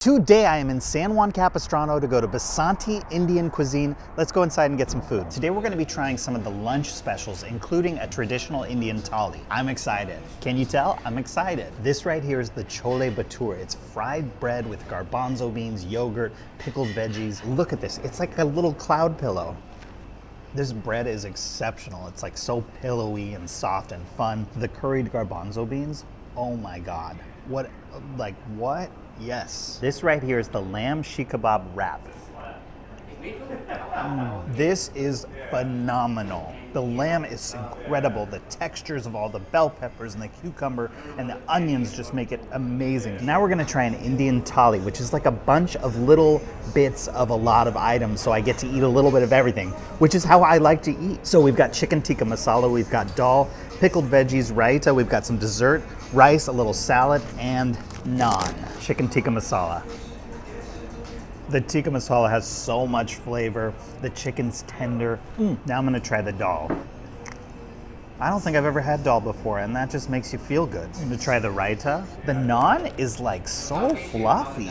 Today I am in San Juan Capistrano to go to Basanti Indian cuisine. Let's go inside and get some food. Today we're going to be trying some of the lunch specials, including a traditional Indian thali. I'm excited. Can you tell? I'm excited. This right here is the chole bhature. It's fried bread with garbanzo beans, yogurt, pickled veggies. Look at this. It's like a little cloud pillow. This bread is exceptional. It's like so pillowy and soft and fun. The curried garbanzo beans, oh my God. What? Yes. This right here is the lamb shish kebab wrap. This is phenomenal. The lamb is incredible. The textures of all the bell peppers and the cucumber and the onions just make it amazing. Now we're gonna try an Indian thali, which is like a bunch of little bits of a lot of items, so I get to eat a little bit of everything, which is how I like to eat. So we've got chicken tikka masala, we've got dal, pickled veggies, raita, we've got some dessert, rice, a little salad, and naan. Chicken tikka masala. The tikka masala has so much flavor. The chicken's tender. Now I'm gonna try the dal. I don't think I've ever had dal before, and that just makes you feel good. I'm gonna try the raita. The naan is like so fluffy.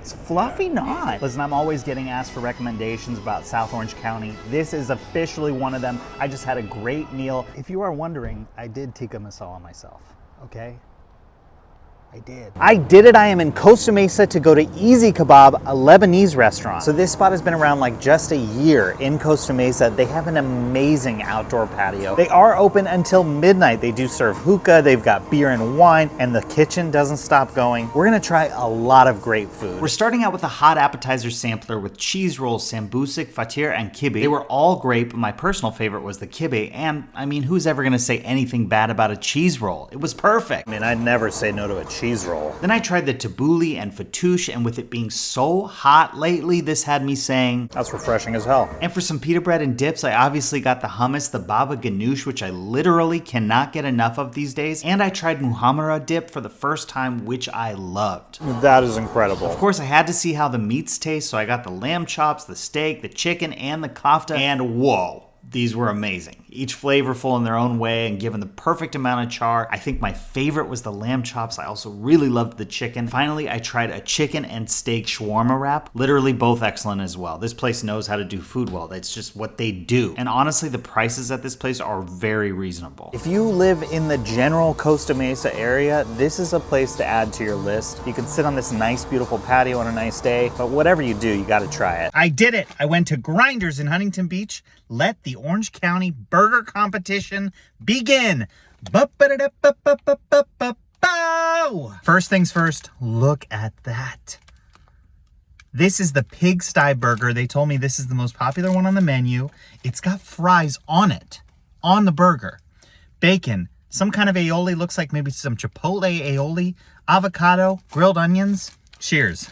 It's fluffy naan. Listen, I'm always getting asked for recommendations about South Orange County. This is officially one of them. I just had a great meal. If you are wondering, I did tikka masala myself, okay? I did it. I am in Costa Mesa to go to Easy Kebab, a Lebanese restaurant. So this spot has been around like just a year in Costa Mesa. They have an amazing outdoor patio. They are open until midnight. They do serve hookah, they've got beer and wine, and the kitchen doesn't stop going. We're gonna try a lot of great food. We're starting out with a hot appetizer sampler with cheese rolls, sambusik, fatir, and kibbeh. They were all great, but my personal favorite was the kibbeh, and I mean, who's ever gonna say anything bad about a cheese roll? It was perfect. I mean, I'd never say no to a cheese roll. Then I tried the tabbouleh and fattoush, and with it being so hot lately, this had me saying, that's refreshing as hell. And for some pita bread and dips, I obviously got the hummus, the baba ganoush, which I literally cannot get enough of these days, and I tried muhammara dip for the first time, which I loved. That is incredible. Of course, I had to see how the meats taste, so I got the lamb chops, the steak, the chicken, and the kofta, and whoa. These were amazing. Each flavorful in their own way and given the perfect amount of char. I think my favorite was the lamb chops. I also really loved the chicken. Finally, I tried a chicken and steak shawarma wrap. Literally both excellent as well. This place knows how to do food well. That's just what they do. And honestly, the prices at this place are very reasonable. If you live in the general Costa Mesa area, this is a place to add to your list. You can sit on this nice, beautiful patio on a nice day, but whatever you do, you gotta try it. I did it. I went to Grinderz in Huntington Beach. Let the Orange County burger competition begin. First things first, look at that. This is the pigsty burger. They told me this is the most popular one on the menu. It's got fries on it, on the burger. Bacon, some kind of aioli, looks like maybe some chipotle aioli, avocado, grilled onions. Cheers.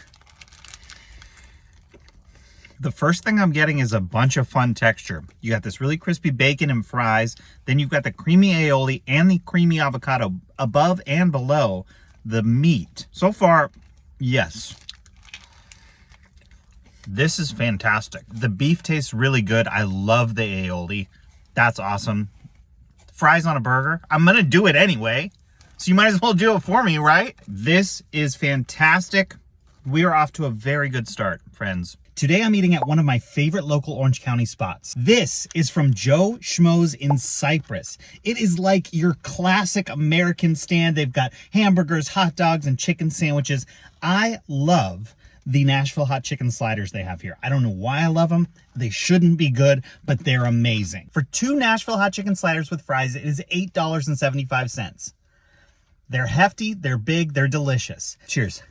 The first thing I'm getting is a bunch of fun texture. You got this really crispy bacon and fries, then you've got the creamy aioli and the creamy avocado above and below the meat. So far, yes. This is fantastic. The beef tastes really good. I love the aioli. That's awesome. Fries on a burger. I'm gonna do it anyway, so you might as well do it for me, right? This is fantastic. We are off to a very good start, friends. Today I'm eating at one of my favorite local Orange County spots. This is from Joe Schmoe's in Cypress. It is like your classic American stand. They've got hamburgers, hot dogs, and chicken sandwiches. I love the Nashville hot chicken sliders they have here. I don't know why I love them. They shouldn't be good, but they're amazing. For 2 Nashville hot chicken sliders with fries, it is $8.75. They're hefty, they're big, they're delicious. Cheers.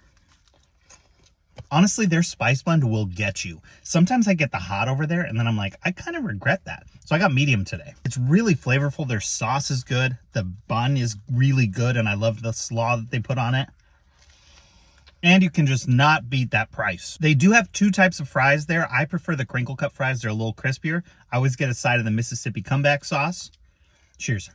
Honestly, their spice blend will get you. Sometimes I get the hot over there and then I'm like, I kind of regret that. So I got medium today. It's really flavorful. Their sauce is good. The bun is really good and I love the slaw that they put on it. And you can just not beat that price. They do have 2 types of fries there. I prefer the crinkle cut fries. They're a little crispier. I always get a side of the Mississippi comeback sauce. Cheers.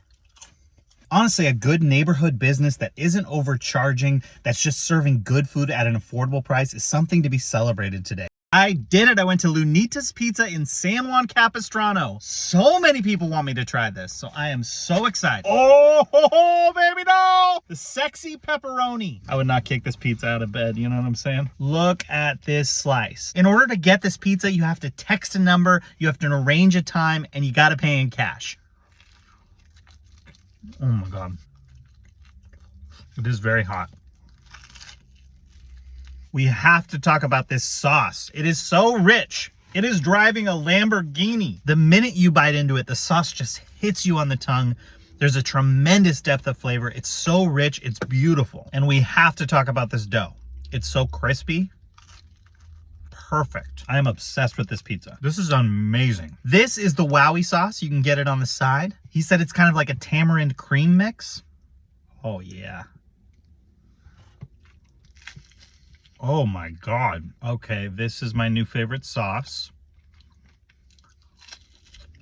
Honestly, a good neighborhood business that isn't overcharging, that's just serving good food at an affordable price is something to be celebrated today. I did it. I went to Lunita's Pizza in San Juan Capistrano. So many people want me to try this, so I am so excited. Oh, baby, no! The sexy pepperoni. I would not kick this pizza out of bed, you know what I'm saying? Look at this slice. In order to get this pizza, you have to text a number, you have to arrange a time, and you gotta pay in cash. Oh my God. It is very hot. We have to talk about this sauce. It is so rich. It is driving a Lamborghini. The minute you bite into it, the sauce just hits you on the tongue. There's a tremendous depth of flavor. It's so rich, it's beautiful. And we have to talk about this dough. It's so crispy. Perfect. I am obsessed with this pizza. This is amazing. This is the Wowie sauce. You can get it on the side. He said it's kind of like a tamarind cream mix. Oh yeah. Oh my God. Okay, this is my new favorite sauce.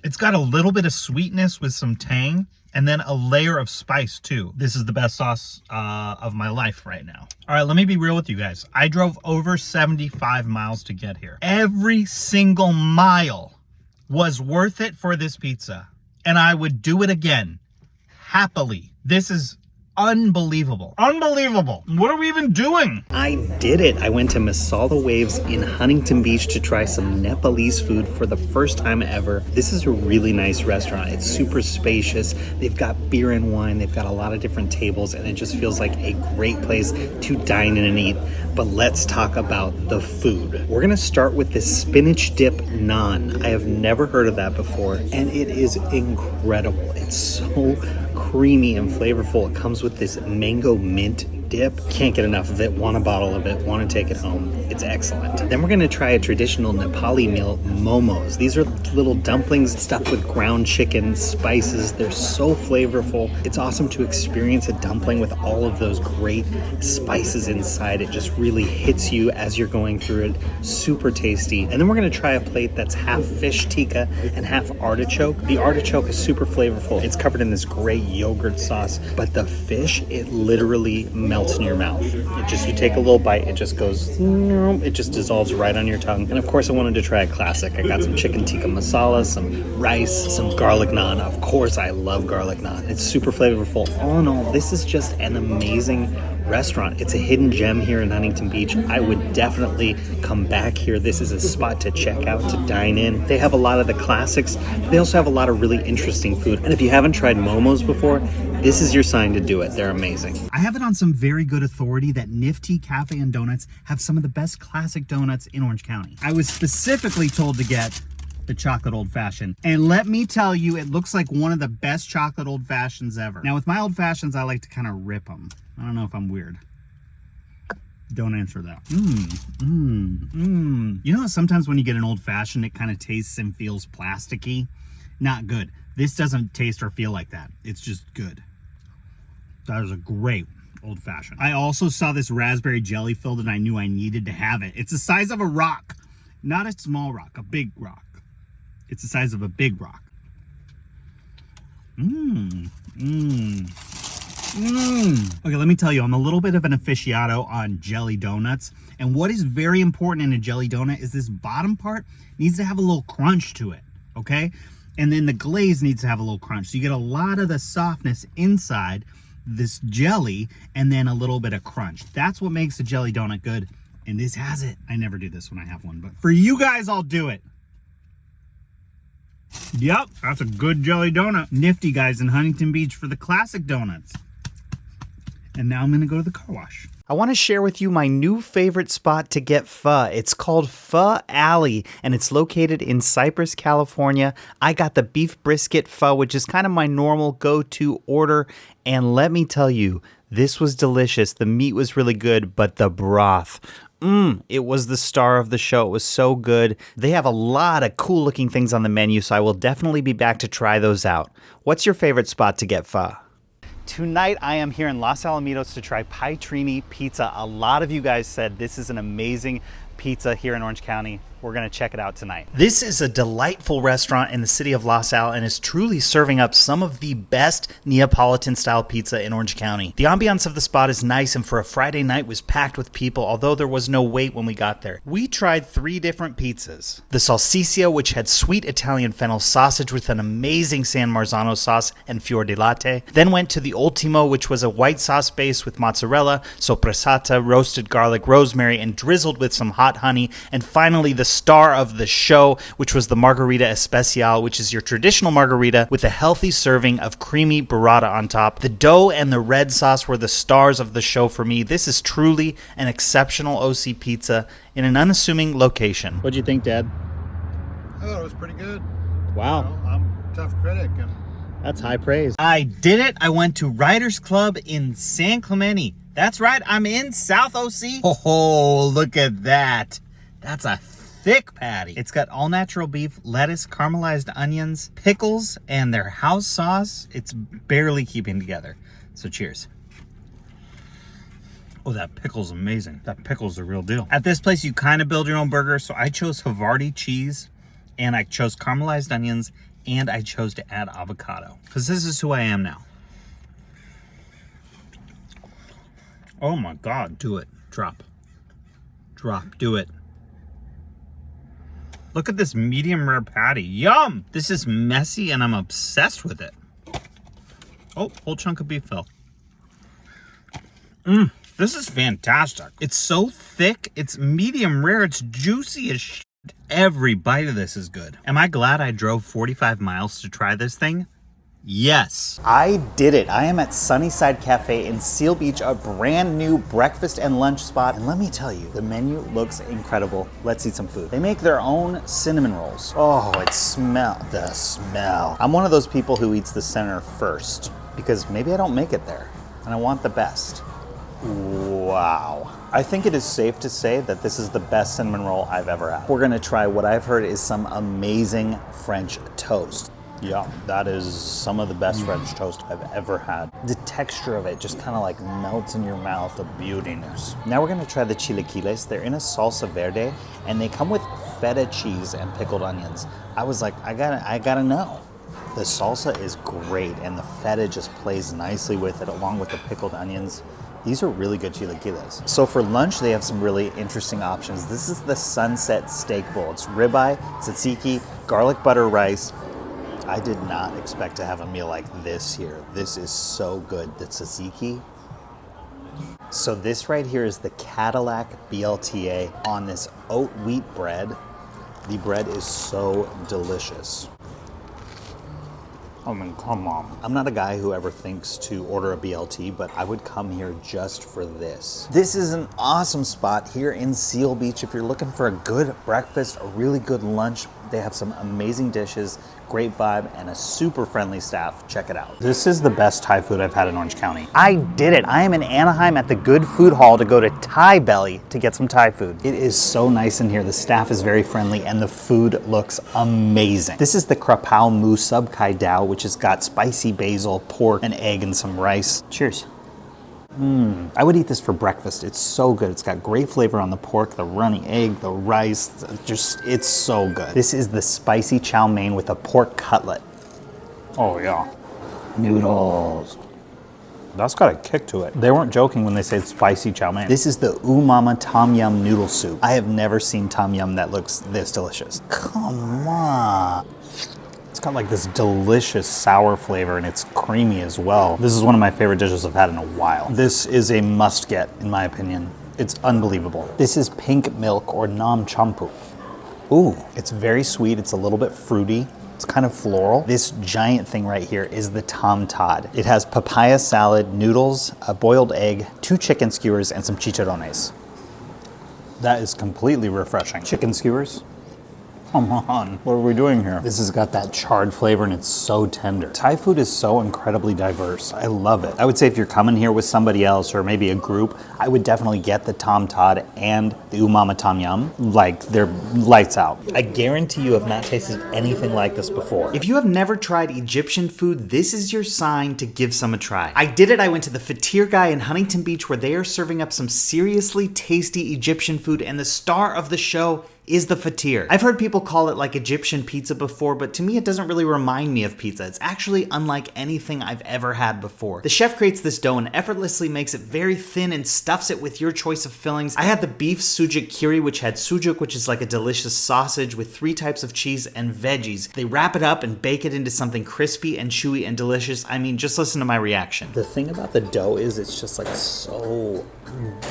It's got a little bit of sweetness with some tang and then a layer of spice too. This is the best sauce of my life right now. All right, let me be real with you guys. I drove over 75 miles to get here. Every single mile was worth it for this pizza. And I would do it again, happily. This is unbelievable. Unbelievable. What are we even doing? I did it. I went to Masala Waves in Huntington Beach to try some Nepalese food for the first time ever. This is a really nice restaurant. It's super spacious. They've got beer and wine. They've got a lot of different tables, and it just feels like a great place to dine in and eat. But let's talk about the food. We're gonna start with this spinach dip naan. I have never heard of that before, and it is incredible. It's so creamy and flavorful. It comes with this mango mint dip. Can't get enough of it. Want a bottle of it. Want to take it home. It's excellent. Then we're going to try a traditional Nepali meal, momos. These are little dumplings stuffed with ground chicken, spices. They're so flavorful. It's awesome to experience a dumpling with all of those great spices inside. It just really hits you as you're going through it. Super tasty. And then we're going to try a plate that's half fish tikka and half artichoke. The artichoke is super flavorful. It's covered in this great yogurt sauce, but the fish, it literally melts in your mouth. It just, you take a little bite, it just goes, it just dissolves right on your tongue. And of course I wanted to try a classic. I got some chicken tikka masala, some rice, some garlic naan. Of course I love garlic naan. It's super flavorful. All in all, this is just an amazing restaurant. It's a hidden gem here in Huntington Beach. I would definitely come back here. This is a spot to check out, to dine in. They have a lot of the classics. They also have a lot of really interesting food. And if you haven't tried momos before, this is your sign to do it. They're amazing. I have it on some very good authority that Niftea Cafe and Donuts have some of the best classic donuts in Orange County. I was specifically told to get the chocolate old fashioned. And let me tell you, it looks like one of the best chocolate old fashions ever. Now with my old fashions, I like to kind of rip them. I don't know if I'm weird. Don't answer that. You know, sometimes when you get an old fashioned, it kind of tastes and feels plasticky. Not good. This doesn't taste or feel like that. It's just good. That is a great old fashioned. I also saw this raspberry jelly filled and I knew I needed to have it. It's the size of a rock. Not a small rock, a big rock. It's the size of a big rock. Okay, let me tell you, I'm a little bit of an aficionado on jelly donuts. And what is very important in a jelly donut is this bottom part needs to have a little crunch to it, okay? And then the glaze needs to have a little crunch. So you get a lot of the softness inside this jelly and then a little bit of crunch. That's what makes a jelly donut good. And this has it. I never do this when I have one, but for you guys, I'll do it. Yep, that's a good jelly donut. Nifty guys in Huntington Beach for the classic donuts. And now I'm gonna go to the car wash. I want to share with you my new favorite spot to get pho. It's called Pho Alley, and it's located in Cypress, California. I got the beef brisket pho, which is kind of my normal go-to order. And let me tell you, this was delicious. The meat was really good, but the broth, it was the star of the show. It was so good. They have a lot of cool looking things on the menu, so I will definitely be back to try those out. What's your favorite spot to get pho? Tonight I am here in Los Alamitos to try Pietrini Pizza. A lot of you guys said this is an amazing pizza here in Orange County. We're gonna check it out tonight. This is a delightful restaurant in the city of Los Al and is truly serving up some of the best Neapolitan style pizza in Orange County. The ambiance of the spot is nice and for a Friday night was packed with people, although there was no wait when we got there. We tried 3 different pizzas. The salsiccia, which had sweet Italian fennel sausage with an amazing San Marzano sauce and fior di latte. Then went to the ultimo, which was a white sauce base with mozzarella, soppressata, roasted garlic, rosemary, and drizzled with some hot honey. And finally, the star of the show, which was the margarita especial, which is your traditional margarita with a healthy serving of creamy burrata on top. The dough and the red sauce were the stars of the show for me. This is truly an exceptional OC pizza in an unassuming location. What'd you think, Dad? Oh, it was pretty good. Wow. You know, I'm a tough critic. And that's high praise. I did it. I went to Writers Club in San Clemente. That's right. I'm in South OC. Oh, look at that. That's a thick patty. It's got all natural beef, lettuce, caramelized onions, pickles, and their house sauce. It's barely keeping together. So cheers. Oh, that pickle's amazing. That pickle's the real deal. At this place, you kind of build your own burger. So I chose Havarti cheese, and I chose caramelized onions, and I chose to add avocado. Because this is who I am now. Oh my God. Do it. Drop. Drop. Do it. Look at this medium rare patty. Yum! This is messy and I'm obsessed with it. Oh, whole chunk of beef fell. This is fantastic. It's so thick. It's medium rare. It's juicy as shit. Every bite of this is good. Am I glad I drove 45 miles to try this thing? Yes. I did it. I am at Sunnyside Cafe in Seal Beach, a brand new breakfast and lunch spot. And let me tell you, the menu looks incredible. Let's eat some food. They make their own cinnamon rolls. Oh, the smell. I'm one of those people who eats the center first because maybe I don't make it there and I want the best. Wow. I think it is safe to say that this is the best cinnamon roll I've ever had. We're gonna try what I've heard is some amazing French toast. Yeah, that is some of the best French toast I've ever had. The texture of it just kind of like melts in your mouth, the beautiness. Now we're gonna try the chilaquiles. They're in a salsa verde and they come with feta cheese and pickled onions. I was like, I gotta know. The salsa is great and the feta just plays nicely with it along with the pickled onions. These are really good chilaquiles. So for lunch, they have some really interesting options. This is the Sunset Steak Bowl. It's ribeye, tzatziki, garlic butter rice. I did not expect to have a meal like this here. This is so good. The tzatziki. So this right here is the Cadillac BLTA on this oat wheat bread. The bread is so delicious. I mean, come on. I'm not a guy who ever thinks to order a BLT, but I would come here just for this. This is an awesome spot here in Seal Beach. If you're looking for a good breakfast, a really good lunch, they have some amazing dishes, great vibe, and a super friendly staff. Check it out. This is the best Thai food I've had in Orange County. I did it. I am in Anaheim at the Good Food Hall to go to Thai Belly to get some Thai food. It is so nice in here. The staff is very friendly and the food looks amazing. This is the Krapao Mu Sub Kai Dao, which has got spicy basil, pork, an egg, and some rice. Cheers. I would eat this for breakfast. It's so good. It's got great flavor on the pork, the runny egg, the rice. It's so good. This is the spicy chow mein with a pork cutlet. Oh yeah. Noodles. That's got a kick to it. They weren't joking when they said spicy chow mein. This is the Umama Tom Yum noodle soup. I have never seen Tom Yum that looks this delicious. Come on. It's got like this delicious sour flavor and it's creamy as well. This is one of my favorite dishes I've had in a while. This is a must get in my opinion. It's unbelievable. This is pink milk or nam champu. Ooh, it's very sweet. It's a little bit fruity. It's kind of floral. This giant thing right here is the Tom Todd. It has papaya salad, noodles, a boiled egg, 2 chicken skewers, and some chicharrones. That is completely refreshing. Chicken skewers. Come on, what are we doing here? This has got that charred flavor and it's so tender. Thai food is so incredibly diverse. I love it. I would say if you're coming here with somebody else or maybe a group, I would definitely get the Tom Tod and the Umama Tom Yum. Like, they're lights out. I guarantee you have not tasted anything like this before. If you have never tried Egyptian food, this is your sign to give some a try. I did it. I went to the Feteer Guy in Huntington Beach where they are serving up some seriously tasty Egyptian food, and the star of the show is the Feteer. I've heard people call it like Egyptian pizza before, but to me it doesn't really remind me of pizza. It's actually unlike anything I've ever had before. The chef creates this dough and effortlessly makes it very thin and stuffs it with your choice of fillings. I had the beef sujuk kiri, which had sujuk, which is like a delicious sausage with 3 types of cheese and veggies. They wrap it up and bake it into something crispy and chewy and delicious. I mean, just listen to my reaction. The thing about the dough is it's just like so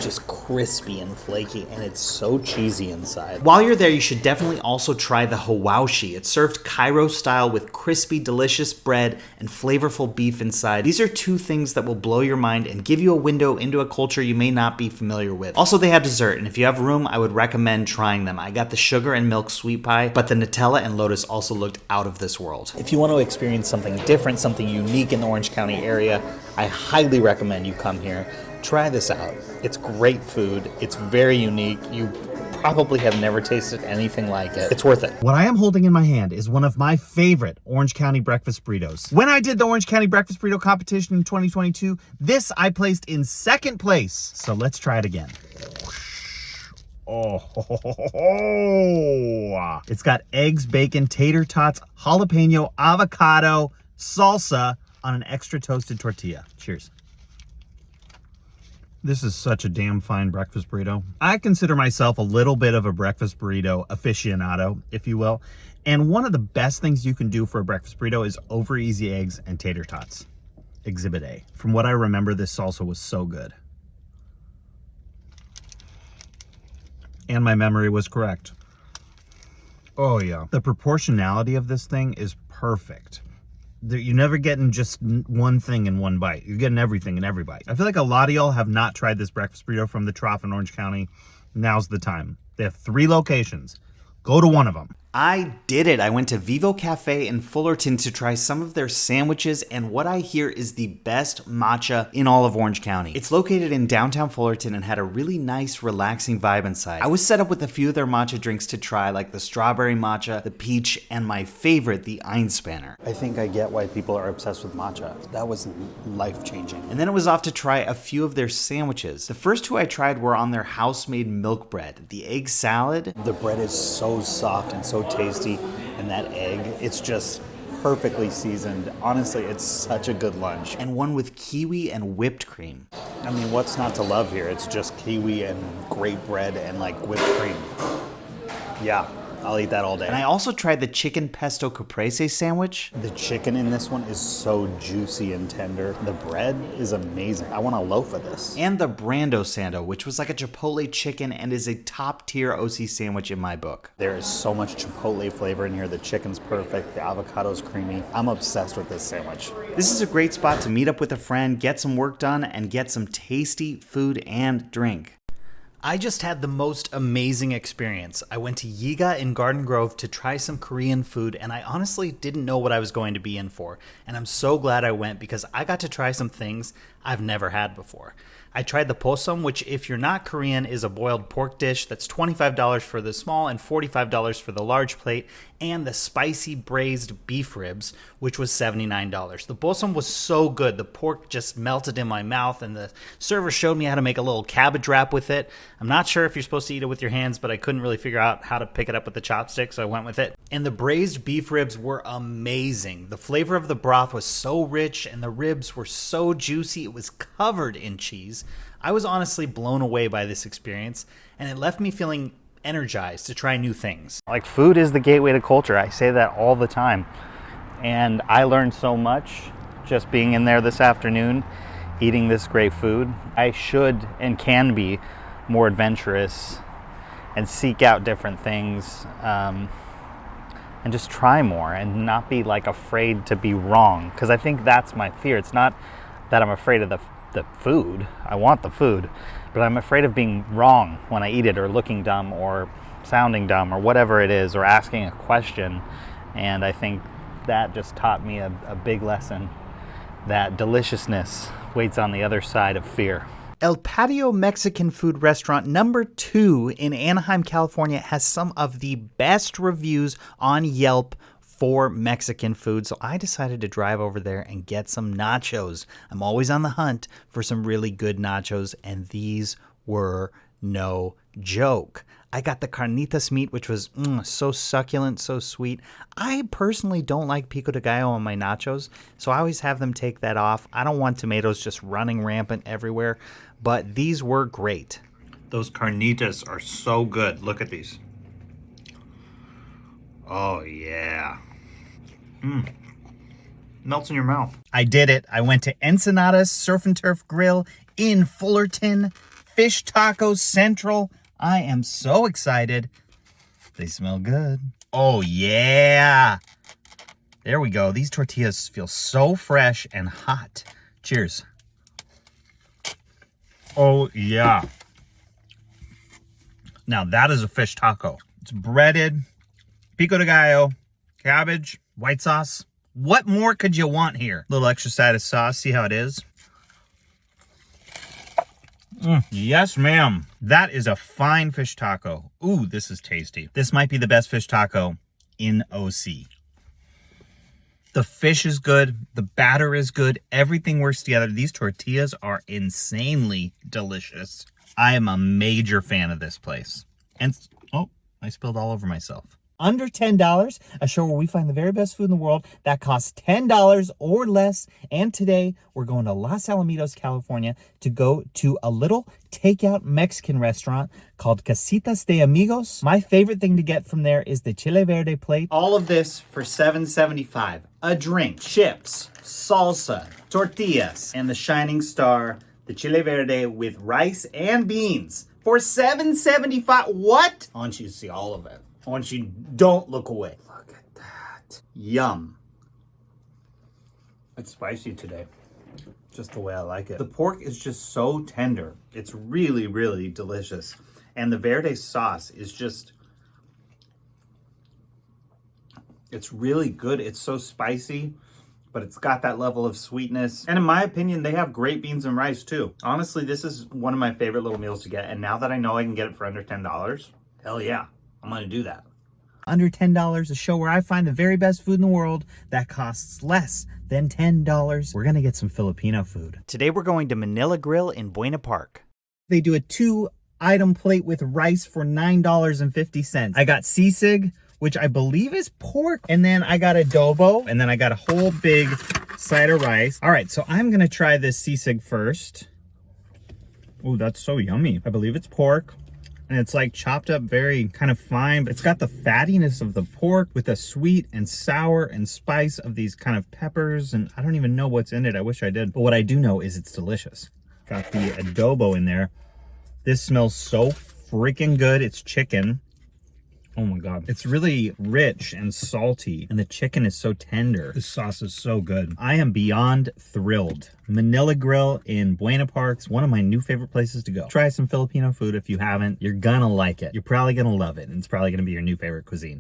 just crispy and flaky, and it's so cheesy inside. While you're there, you should definitely also try the hawashi. It's served Cairo style with crispy, delicious bread and flavorful beef inside. These are 2 things that will blow your mind and give you a window into a culture you may not be familiar with. Also, they have dessert, and if you have room, I would recommend trying them. I got the sugar and milk sweet pie, but the Nutella and Lotus also looked out of this world. If you want to experience something different, something unique in the Orange County area, I highly recommend you come here. Try this out. It's great food. It's very unique. You probably have never tasted anything like it. It's worth it. What I am holding in my hand is one of my favorite Orange County breakfast burritos. When I did the Orange County breakfast burrito competition in 2022, this I placed in 2nd place. So let's try it again. Oh, it's got eggs, bacon, tater tots, jalapeno, avocado, salsa on an extra toasted tortilla. Cheers. This is such a damn fine breakfast burrito. I consider myself a little bit of a breakfast burrito aficionado, if you will. And one of the best things you can do for a breakfast burrito is over easy eggs and tater tots. Exhibit A. From what I remember, this salsa was so good. And my memory was correct. Oh yeah. The proportionality of this thing is perfect. You're never getting just one thing in one bite. You're getting everything in every bite. I feel like a lot of y'all have not tried this breakfast burrito from the Trough in Orange County. Now's the time. They have 3 locations. Go to one of them. I did it. I went to Vivot Cafe in Fullerton to try some of their sandwiches, and what I hear is the best matcha in all of Orange County. It's located in downtown Fullerton and had a really nice, relaxing vibe inside. I was set up with a few of their matcha drinks to try, like the strawberry matcha, the peach, and my favorite, the Einspanner. I think I get why people are obsessed with matcha. That was life-changing. And then it was off to try a few of their sandwiches. The first 2 I tried were on their house-made milk bread. The egg salad, the bread is so soft and so tasty, and that egg, it's just perfectly seasoned. Honestly, it's such a good lunch. And one with kiwi and whipped cream. I mean, what's not to love here? It's just kiwi and great bread and like whipped cream. Yeah, I'll eat that all day. And I also tried the chicken pesto caprese sandwich. The chicken in this one is so juicy and tender. The bread is amazing. I want a loaf of this. And the Brando Sando, which was like a Chipotle chicken and is a top tier OC sandwich in my book. There is so much Chipotle flavor in here. The chicken's perfect. The avocado's creamy. I'm obsessed with this sandwich. This is a great spot to meet up with a friend, get some work done, and get some tasty food and drink. I just had the most amazing experience. I went to Yigah in Garden Grove to try some Korean food, and I honestly didn't know what I was going to be in for. And I'm so glad I went because I got to try some things I've never had before. I tried the posum, which if you're not Korean is a boiled pork dish that's $25 for the small and $45 for the large plate, and the spicy braised beef ribs, which was $79. The posum was so good. The pork just melted in my mouth, and the server showed me how to make a little cabbage wrap with it. I'm not sure if you're supposed to eat it with your hands, but I couldn't really figure out how to pick it up with the chopstick, so I went with it. And the braised beef ribs were amazing. The flavor of the broth was so rich, and the ribs were so juicy. It was covered in cheese. I was honestly blown away by this experience, and it left me feeling energized to try new things. Like, food is the gateway to culture. I say that all the time. And I learned so much just being in there this afternoon, eating this great food. I should and can be more adventurous and seek out different things and just try more and not be like afraid to be wrong. Because I think that's my fear. It's not that I'm afraid of the the food. I want the food, but I'm afraid of being wrong when I eat it, or looking dumb, or sounding dumb, or whatever it is, or asking a question. And I think that just taught me a big lesson, that deliciousness waits on the other side of fear. El Patio Mexican food restaurant number 2 in Anaheim, California has some of the best reviews on Yelp for Mexican food. So I decided to drive over there and get some nachos. I'm always on the hunt for some really good nachos, and these were no joke. I got the carnitas meat, which was so succulent, so sweet. I personally don't like pico de gallo on my nachos, so I always have them take that off. I don't want tomatoes just running rampant everywhere, but these were great. Those carnitas are so good. Look at these. Oh, yeah. Melts in your mouth. I did it. I went to Ensenada's Surf and Turf Grill in Fullerton, Fish Tacos Central. I am so excited. They smell good. Oh, yeah. There we go. These tortillas feel so fresh and hot. Cheers. Oh, yeah. Now, that is a fish taco. It's breaded, pico de gallo, cabbage, white sauce. What more could you want here? A little extra side of sauce. See how it is? Yes, ma'am. That is a fine fish taco. Ooh, this is tasty. This might be the best fish taco in OC. The fish is good. The batter is good. Everything works together. These tortillas are insanely delicious. I am a major fan of this place. And, oh, I spilled all over myself. Under $10, a show where we find the very best food in the world that costs $10 or less. And today, we're going to Los Alamitos, California, to go to a little takeout Mexican restaurant called Casitas De Amigos. My favorite thing to get from there is the chile verde plate. All of this for $7.75. A drink, chips, salsa, tortillas, and the shining star, the chile verde with rice and beans for $7.75. What? I want you to see all of it. I want you, don't look away. Look at that. Yum. It's spicy today. Just the way I like it. The pork is just so tender. It's really, really delicious. And the verde sauce is just, it's really good. It's so spicy, but it's got that level of sweetness. And in my opinion, they have great beans and rice too. Honestly, this is one of my favorite little meals to get. And now that I know I can get it for under $10, hell yeah. I'm going to do that. Under $10, a show where I find the very best food in the world that costs less than $10. We're going to get some Filipino food. Today we're going to Manila Grille in Buena Park. They do a 2-item plate with rice for $9.50. I got sisig, which I believe is pork. And then I got adobo. And then I got a whole big side of rice. All right, so I'm going to try this sisig first. Oh, that's so yummy. I believe it's pork. And it's like chopped up very kind of fine, but it's got the fattiness of the pork with the sweet and sour and spice of these kind of peppers. And I don't even know what's in it. I wish I did. But what I do know is it's delicious. Got the adobo in there. This smells so freaking good. It's chicken. Oh my God. It's really rich and salty, and the chicken is so tender. The sauce is so good. I am beyond thrilled. Manila Grille in Buena Park's one of my new favorite places to go. Try some Filipino food if you haven't. You're gonna like it. You're probably gonna love it, and it's probably gonna be your new favorite cuisine.